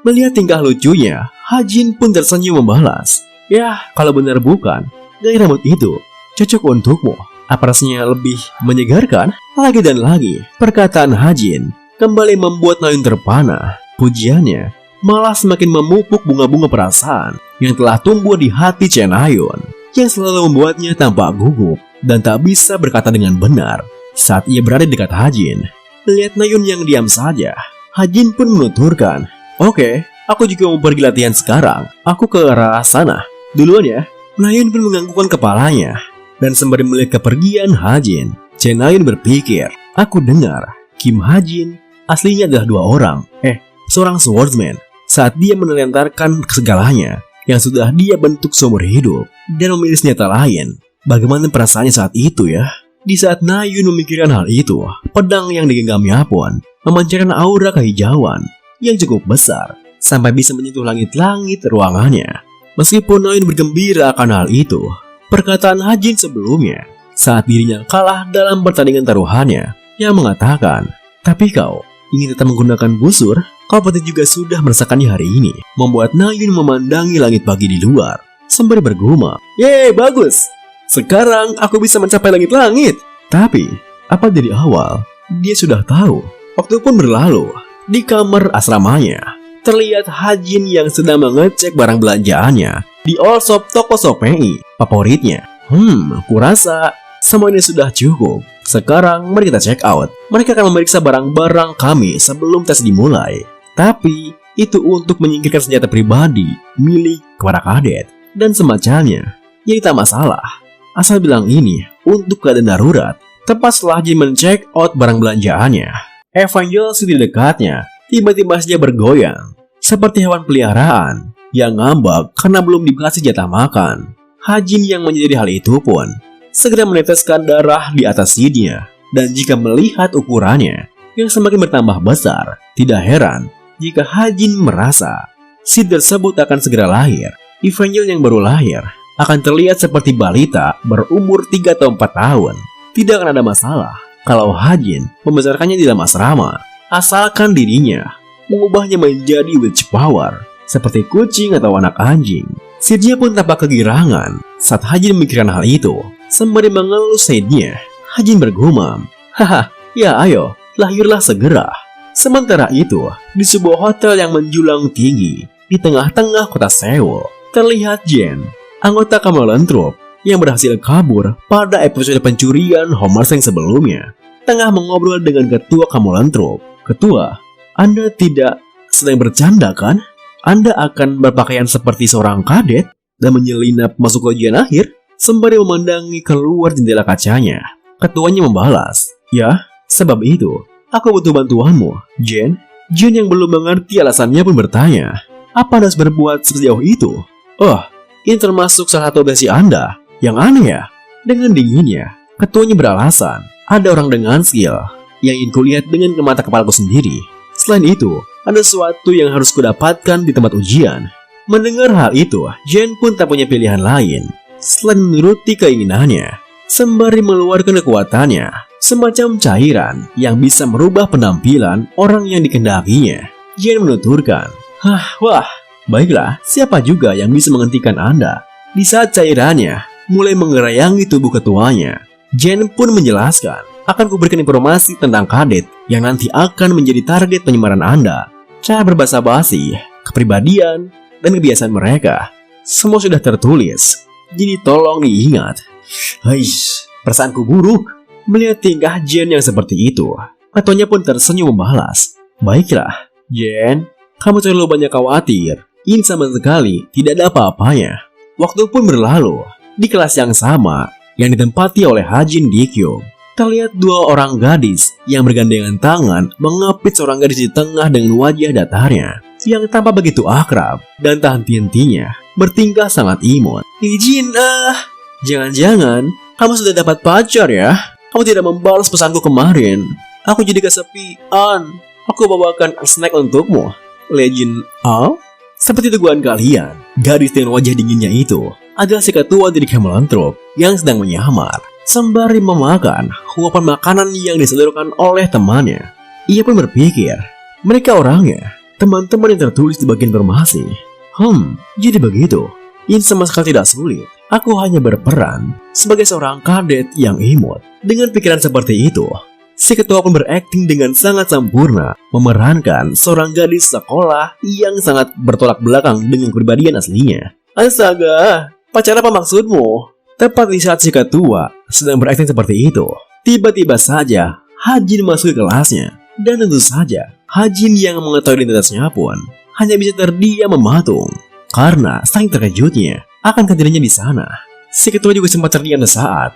Melihat tingkah lucunya, Hajin pun tersenyum membalas. Ya, kalau benar bukan, gaya rambut itu cocok untukmu. Apa rasanya lebih menyegarkan? Lagi dan lagi, perkataan Hajin kembali membuat Nayun terpana. Pujiannya malah semakin memupuk bunga-bunga perasaan yang telah tumbuh di hati Cenayun, yang selalu membuatnya tampak gugup dan tak bisa berkata dengan benar saat ia berada di dekat Hajin. Melihat Nayun yang diam saja, Hajin pun menuturkan, "Oke, aku juga mau pergi latihan sekarang. Aku ke arah sana. Duluan ya." Nayun pun menganggukkan kepalanya. Dan sembari melihat kepergian Hajin, Cenayun berpikir, aku dengar Kim Hajin aslinya adalah dua orang. Seorang swordsman. Saat dia menelantarkan segalanya yang sudah dia bentuk seumur hidup dan memilih senjata lain. Bagaimana perasaannya saat itu ya? Di saat Nayun memikirkan hal itu, pedang yang digenggamnya pun memancarkan aura kehijauan yang cukup besar sampai bisa menyentuh langit-langit ruangannya. Meskipun Nayun bergembira akan hal itu, perkataan Hajin sebelumnya saat dirinya kalah dalam pertandingan taruhannya yang mengatakan, tapi kau ingin tetap menggunakan busur? Kau pasti juga sudah merasakannya hari ini. Membuat Nayun memandangi langit pagi di luar sembari bergumam, "Yeay, bagus! Sekarang aku bisa mencapai langit-langit." Tapi, apa dari awal dia sudah tahu? Waktu pun berlalu. Di kamar asramanya, terlihat Hajin yang sedang mengecek barang belanjaannya di all shop toko Shopee favoritnya. Kurasa semua ini sudah cukup. Sekarang mari kita check out. Mereka akan memeriksa barang-barang kami sebelum tes dimulai. Tapi, itu untuk menyingkirkan senjata pribadi milik para kadet dan semacamnya. Jadi tak masalah. Asal bilang ini untuk keadaan darurat. Tepat setelah Hajin mencek out barang belanjaannya, Evangel di dekatnya tiba-tiba saja bergoyang seperti hewan peliharaan yang ngambek karena belum dikasih jatah makan. Hajin yang menyadari hal itu pun segera meneteskan darah di atas sidnya. Dan jika melihat ukurannya yang semakin bertambah besar, tidak heran jika Hajin merasa sid tersebut akan segera lahir. Evangel yang baru lahir akan terlihat seperti balita berumur 3 atau 4 tahun. Tidak akan ada masalah kalau Hajin membesarkannya di dalam asrama, asalkan dirinya mengubahnya menjadi witch power seperti kucing atau anak anjing. Sidnya pun tampak kegirangan saat Hajin memikirkan hal itu. Sembari mengelus sidnya, Hajin bergumam, ya ayo, lahirlah segera. Sementara itu, di sebuah hotel yang menjulang tinggi di tengah-tengah kota Seoul, terlihat Jen, anggota Kamelan Troop yang berhasil kabur pada episode pencurian Homer yang sebelumnya, tengah mengobrol dengan ketua Kamelan Troop. "Ketua, Anda tidak sedang bercanda kan? Anda akan berpakaian seperti seorang kadet dan menyelinap masuk ke ujian akhir?" Sembari memandangi keluar jendela kacanya, ketuanya membalas, "Ya, sebab itu aku butuh bantuanmu, Jen." Jen yang belum mengerti alasannya pun bertanya, "Apa Anda harus berbuat sejauh itu?" "Oh, ini termasuk salah satu obsesi Anda. Yang aneh ya." Dengan dinginnya, ketuanya beralasan, "Ada orang dengan skill yang ingin kulihat dengan mata kepalaku sendiri. Selain itu, ada sesuatu yang harus kudapatkan di tempat ujian." Mendengar hal itu, Jen pun tak punya pilihan lain selain menuruti keinginannya. Sembari mengeluarkan kekuatannya, semacam cairan yang bisa merubah penampilan orang yang dikehendakinya, Jen menuturkan, Wah, baiklah, siapa juga yang bisa menghentikan Anda?" Di saat cairannya mulai mengerayangi tubuh ketuanya, Jen pun menjelaskan, "Akan kuberikan informasi tentang kadet yang nanti akan menjadi target penyemaran Anda. Cara berbahasa basi, kepribadian, dan kebiasaan mereka, semua sudah tertulis. Jadi tolong diingat." Perasaanku buruk melihat tingkah Jen yang seperti itu. Ketuanya pun tersenyum membalas, "Baiklah, Jen, kamu terlalu banyak khawatir. Ini sama sekali tidak ada apa-apanya." Waktu pun berlalu. Di kelas yang sama, yang ditempati oleh Hajin Dikyo. Terlihat dua orang gadis yang bergandengan tangan mengapit seorang gadis di tengah dengan wajah datarnya yang tampak begitu akrab dan tak henti-hentinya bertingkah sangat imut. Izin jangan-jangan kamu sudah dapat pacar ya? Kamu tidak membalas pesanku kemarin. Aku jadi kesepian. Aku bawakan snack untukmu. Legend seperti teguhan kalian, gadis dengan wajah dinginnya itu adalah si ketua dari Kemelantrop yang sedang menyamar sembari memakan huapan makanan yang disodorkan oleh temannya. Ia pun berpikir, mereka orangnya teman-teman yang tertulis di bagian informasi. Jadi begitu. Ini sama sekali tidak sulit. Aku hanya berperan sebagai seorang kadet yang imut. Dengan pikiran seperti itu, si ketua pun berakting dengan sangat sempurna, memerankan seorang gadis sekolah yang sangat bertolak belakang dengan kepribadian aslinya. Astaga, pacar apa maksudmu? Tepat di saat si ketua sedang berakting seperti itu, tiba-tiba saja Hajin masuk ke kelasnya. Dan tentu saja, Hajin yang mengetahui identitasnya pun hanya bisa terdiam mematung karena saking terkejutnya akan kehadirannya di sana. Si ketua juga sempat terdiam saat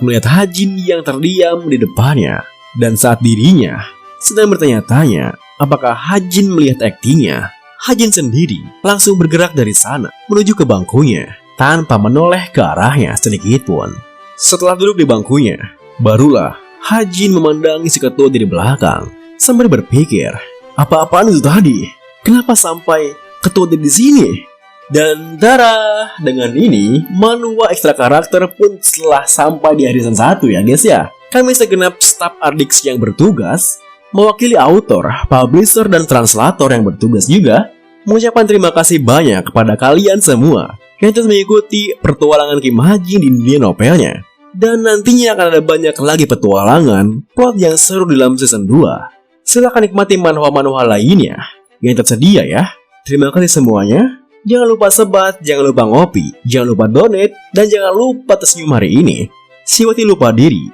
melihat Hajin yang terdiam di depannya, dan saat dirinya sedang bertanya-tanya apakah Hajin melihat aktingnya, Hajin sendiri langsung bergerak dari sana menuju ke bangkunya tanpa menoleh ke arahnya sedikit pun. Setelah duduk di bangkunya, barulah Hajin memandangi si ketua dari belakang sambil berpikir, apa-apaan itu tadi? Kenapa sampai ketua di sini? Dan darah, dengan ini manhwa ekstra karakter pun telah sampai di harisan 1 ya guys ya. Kami segenap staf Ardix yang bertugas, mewakili autor, publisher, dan translator yang bertugas juga, mengucapkan terima kasih banyak kepada kalian semua yang terus mengikuti petualangan Kim Hajin di dunia novelnya. Dan nantinya akan ada banyak lagi petualangan plot yang seru dalam season 2. Silahkan nikmati manhwa-manhwa lainnya yang tersedia ya. Terima kasih semuanya. Jangan lupa sebat, jangan lupa ngopi, jangan lupa donate, dan jangan lupa tersenyum hari ini. Siwati lupa diri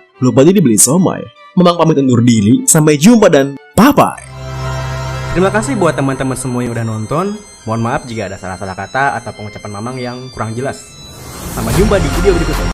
beli somai. Memang pamit undur diri, sampai jumpa dan bye-bye. Terima kasih buat teman-teman semua yang udah nonton. Mohon maaf jika ada salah-salah kata atau pengucapan Mamang yang kurang jelas. Sampai jumpa di video berikutnya.